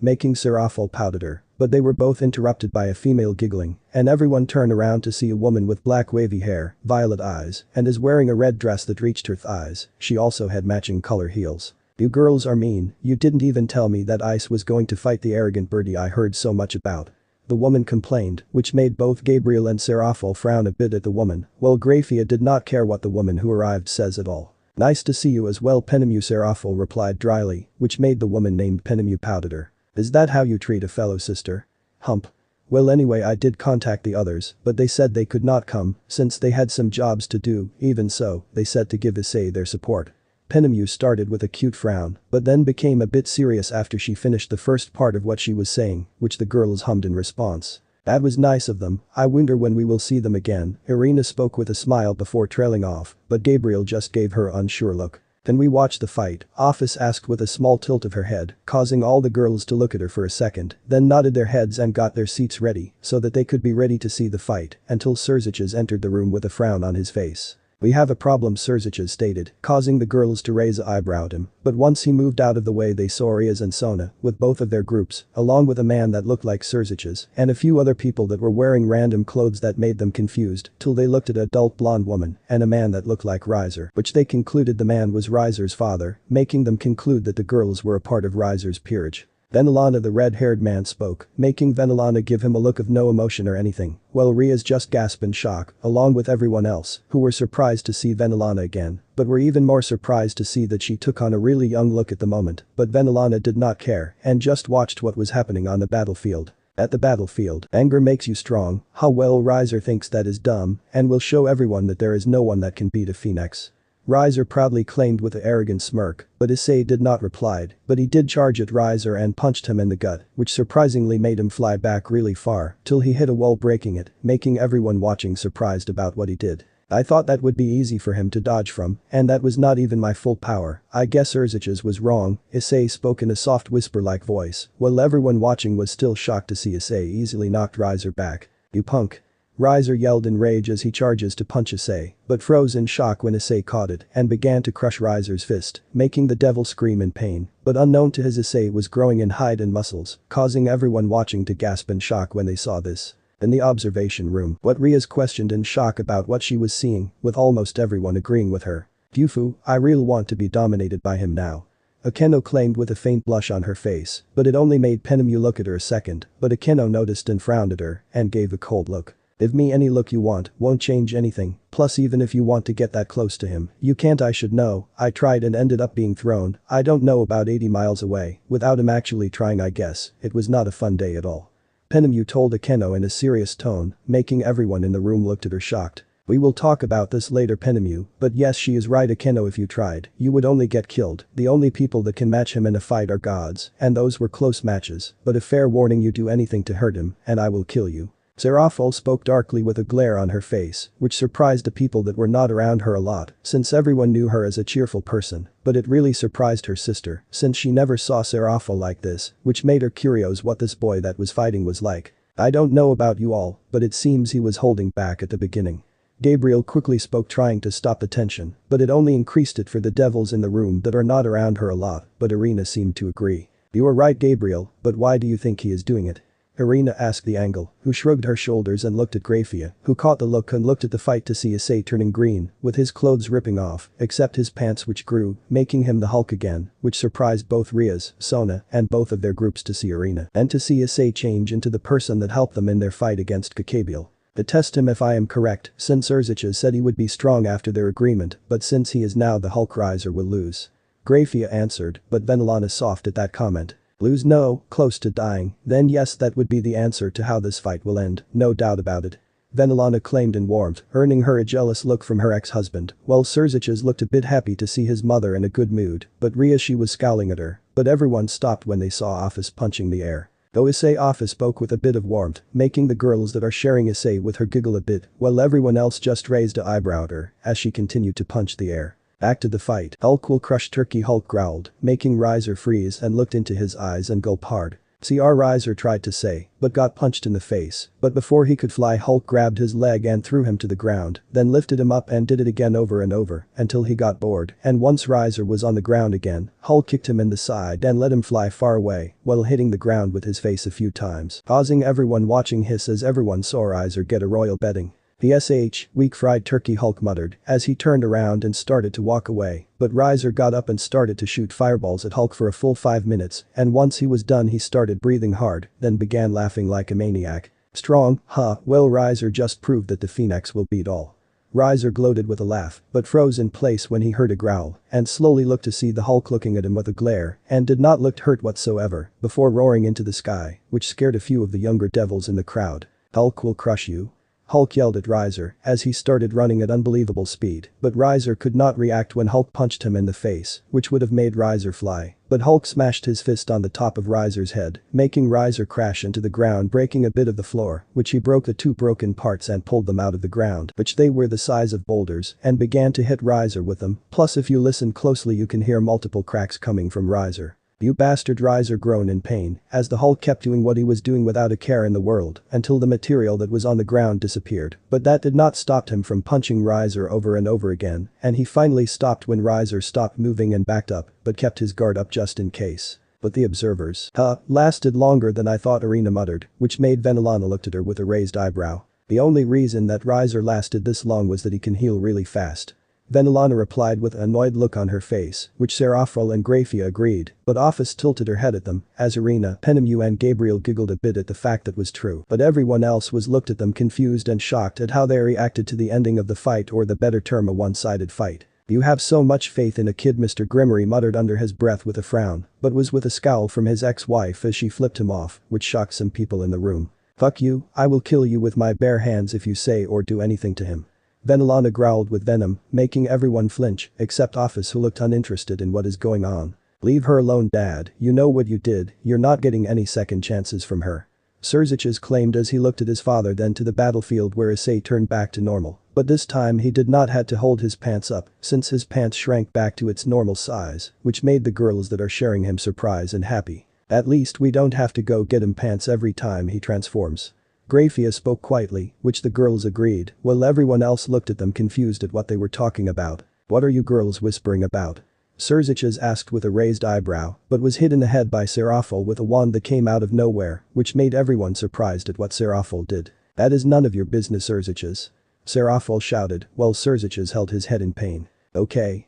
making Serafel pout at her, but they were both interrupted by a female giggling, and everyone turned around to see a woman with black wavy hair, violet eyes, and is wearing a red dress that reached her thighs. She also had matching color heels. You girls are mean, you didn't even tell me that Ice was going to fight the arrogant birdie I heard so much about. The woman complained, which made both Gabriel and Serafel frown a bit at the woman, while Graphia did not care what the woman who arrived says at all. Nice to see you as well, Penemu, Serafel replied dryly, which made the woman named Penemu pout at her. Is that how you treat a fellow sister? Hump. Well, anyway, I did contact the others, but they said they could not come, since they had some jobs to do. Even so, they said to give Issei their support. Penemu started with a cute frown, but then became a bit serious after she finished the first part of what she was saying, which the girls hummed in response. That was nice of them, I wonder when we will see them again. Irina spoke with a smile before trailing off, but Gabriel just gave her an unsure look. Can we watch the fight? Ophis asked with a small tilt of her head, causing all the girls to look at her for a second, then nodded their heads and got their seats ready so that they could be ready to see the fight, until Sirzechs entered the room with a frown on his face. We have a problem, Sirzechs stated, causing the girls to raise an eyebrow at him, but once he moved out of the way they saw Riaz and Sona, with both of their groups, along with a man that looked like Sirzechs, and a few other people that were wearing random clothes that made them confused, till they looked at an adult blonde woman, and a man that looked like Riser, which they concluded the man was Riser's father, making them conclude that the girls were a part of Riser's peerage. Venelana, the red-haired man, spoke, making Venelana give him a look of no emotion or anything, while Riaz just gasped in shock, along with everyone else, who were surprised to see Venelana again, but were even more surprised to see that she took on a really young look at the moment, but Venelana did not care and just watched what was happening on the battlefield. At the battlefield, anger makes you strong, how well Riser thinks that is dumb, and will show everyone that there is no one that can beat a phoenix. Riser proudly claimed with an arrogant smirk, but Issei did not reply, but he did charge at Riser and punched him in the gut, which surprisingly made him fly back really far, till he hit a wall breaking it, making everyone watching surprised about what he did. I thought that would be easy for him to dodge from, and that was not even my full power. I guess Sirzechs was wrong, Issei spoke in a soft whisper-like voice, while everyone watching was still shocked to see Issei easily knocked Riser back. You punk. Riser yelled in rage as he charges to punch Issei, but froze in shock when Issei caught it and began to crush Riser's fist, making the devil scream in pain, but unknown to his Issei was growing in height and muscles, causing everyone watching to gasp in shock when they saw this. In the observation room, what Riaz questioned in shock about what she was seeing, with almost everyone agreeing with her. Dufu, I really want to be dominated by him now. Akeno claimed with a faint blush on her face, but it only made Penemu look at her a second, but Akeno noticed and frowned at her, and gave a cold look. Give me any look you want, won't change anything, plus even if you want to get that close to him, you can't. I should know, I tried and ended up being thrown, I don't know, about 80 miles away, without him actually trying. I guess, it was not a fun day at all. Penemu told Akeno in a serious tone, making everyone in the room look at her shocked. We will talk about this later, Penemu, but yes, she is right, Akeno, if you tried, you would only get killed. The only people that can match him in a fight are gods, and those were close matches, but a fair warning, you do anything to hurt him, and I will kill you. Serafel spoke darkly with a glare on her face, which surprised the people that were not around her a lot, since everyone knew her as a cheerful person, but it really surprised her sister, since she never saw Serafel like this, which made her curious what this boy that was fighting was like. I don't know about you all, but it seems he was holding back at the beginning. Gabriel quickly spoke, trying to stop the tension, but it only increased it for the devils in the room that are not around her a lot, but Irina seemed to agree. You are right, Gabriel, but why do you think he is doing it? Irina asked the angle, who shrugged her shoulders and looked at Graphia, who caught the look and looked at the fight to see Issei turning green, with his clothes ripping off, except his pants, which grew, making him the Hulk again, which surprised both Riaz, Sona, and both of their groups to see Irina, and to see Issei change into the person that helped them in their fight against Kokabiel. Test him if I am correct, since Sirzechs said he would be strong after their agreement, but since he is now the Hulk, Riser will lose. Grafia answered, but Venelana scoffed at that comment. Lose? No, close to dying, then yes, that would be the answer to how this fight will end, no doubt about it. Venelana claimed in warmth, earning her a jealous look from her ex-husband, while Sirzechs looked a bit happy to see his mother in a good mood, but she was scowling at her, but everyone stopped when they saw Ophis punching the air. Though Issei Ophis spoke with a bit of warmth, making the girls that are sharing Issei with her giggle a bit, while everyone else just raised an eyebrow at her as she continued to punch the air. Back to the fight. Hulk will crush Turkey, Hulk growled, making Riser freeze and looked into his eyes and gulp hard. Riser tried to say, but got punched in the face, but before he could fly Hulk grabbed his leg and threw him to the ground, then lifted him up and did it again over and over, until he got bored, and once Riser was on the ground again, Hulk kicked him in the side and let him fly far away, while hitting the ground with his face a few times, causing everyone watching hiss as everyone saw Riser get a royal bedding. "Sh, weak fried turkey," Hulk muttered as he turned around and started to walk away, but Riser got up and started to shoot fireballs at Hulk for a full 5 minutes, and once he was done he started breathing hard, then began laughing like a maniac. "Strong, huh? Well, Riser just proved that the Phoenix will beat all." Riser gloated with a laugh, but froze in place when he heard a growl, and slowly looked to see the Hulk looking at him with a glare, and did not look hurt whatsoever, before roaring into the sky, which scared a few of the younger devils in the crowd. "Hulk will crush you." Hulk yelled at Riser as he started running at unbelievable speed, but Riser could not react when Hulk punched him in the face, which would have made Riser fly, but Hulk smashed his fist on the top of Riser's head, making Riser crash into the ground, breaking a bit of the floor, which he broke the 2 broken parts and pulled them out of the ground, which they were the size of boulders, and began to hit Riser with them, plus if you listen closely you can hear multiple cracks coming from Riser. "You bastard," Riser groaned in pain, as the Hulk kept doing what he was doing without a care in the world until the material that was on the ground disappeared, but that did not stop him from punching Riser over and over again, and he finally stopped when Riser stopped moving and backed up, but kept his guard up just in case. But the observers lasted longer than I thought, Arena muttered, which made Venelana looked at her with a raised eyebrow. The only reason that Riser lasted this long was that he can heal really fast. Venelana replied with an annoyed look on her face, which Seraphil and Grafia agreed, but Ophis tilted her head at them, as Arena, Penemu and Gabriel giggled a bit at the fact that was true, but everyone else was looked at them confused and shocked at how they reacted to the ending of the fight, or the better term, a one-sided fight. "You have so much faith in a kid," Mr. Grimmery muttered under his breath with a frown, but was with a scowl from his ex-wife as she flipped him off, which shocked some people in the room. "Fuck you, I will kill you with my bare hands if you say or do anything to him." Venelana growled with venom, making everyone flinch, except Ophis, who looked uninterested in what is going on. "Leave her alone, Dad, you know what you did, you're not getting any second chances from her." Sirzechs claimed as he looked at his father, then to the battlefield where Issei turned back to normal, but this time he did not had to hold his pants up since his pants shrank back to its normal size, which made the girls that are sharing him surprised and happy. "At least we don't have to go get him pants every time he transforms." Grafia spoke quietly, which the girls agreed, while everyone else looked at them confused at what they were talking about. "What are you girls whispering about?" Sirzechs asked with a raised eyebrow, but was hit in the head by Seraphil with a wand that came out of nowhere, which made everyone surprised at what Seraphil did. "That is none of your business, Sirzechs," Seraphil shouted, while Sirzechs held his head in pain. Okay.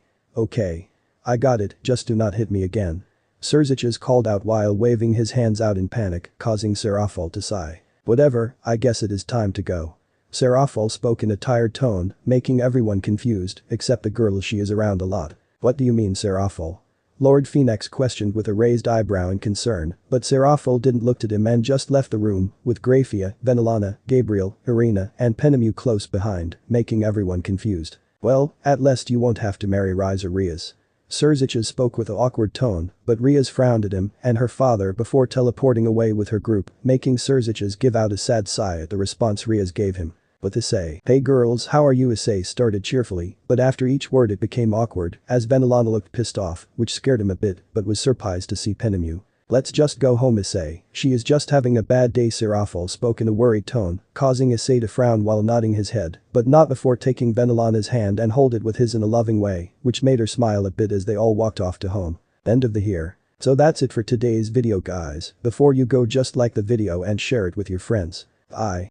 I got it, just do not hit me again," Sirzechs called out while waving his hands out in panic, causing Seraphil to sigh. "Whatever, I guess it is time to go." Seraphil spoke in a tired tone, making everyone confused, except the girl she is around a lot. "What do you mean, Seraphil?" Lord Phoenix questioned with a raised eyebrow in concern, but Seraphil didn't look at him and just left the room, with Grafia, Venelana, Gabriel, Arena, and Penemu close behind, making everyone confused. "Well, at least you won't have to marry Riser Rias." Sirzechs spoke with an awkward tone, but Rias frowned at him and her father before teleporting away with her group, making Sirzechs give out a sad sigh at the response Rias gave him. But Issei, "Hey girls, how are you?" Issei started cheerfully, but after each word it became awkward as Venelana looked pissed off, which scared him a bit, but was surprised to see Penemu. "Let's just go home, Issei, she is just having a bad day." Seraphil spoke in a worried tone, causing Issei to frown while nodding his head, but not before taking Venelana's hand and hold it with his in a loving way, which made her smile a bit as they all walked off to home. End of the here. So that's it for today's video, guys. Before you go, just like the video and share it with your friends. Bye.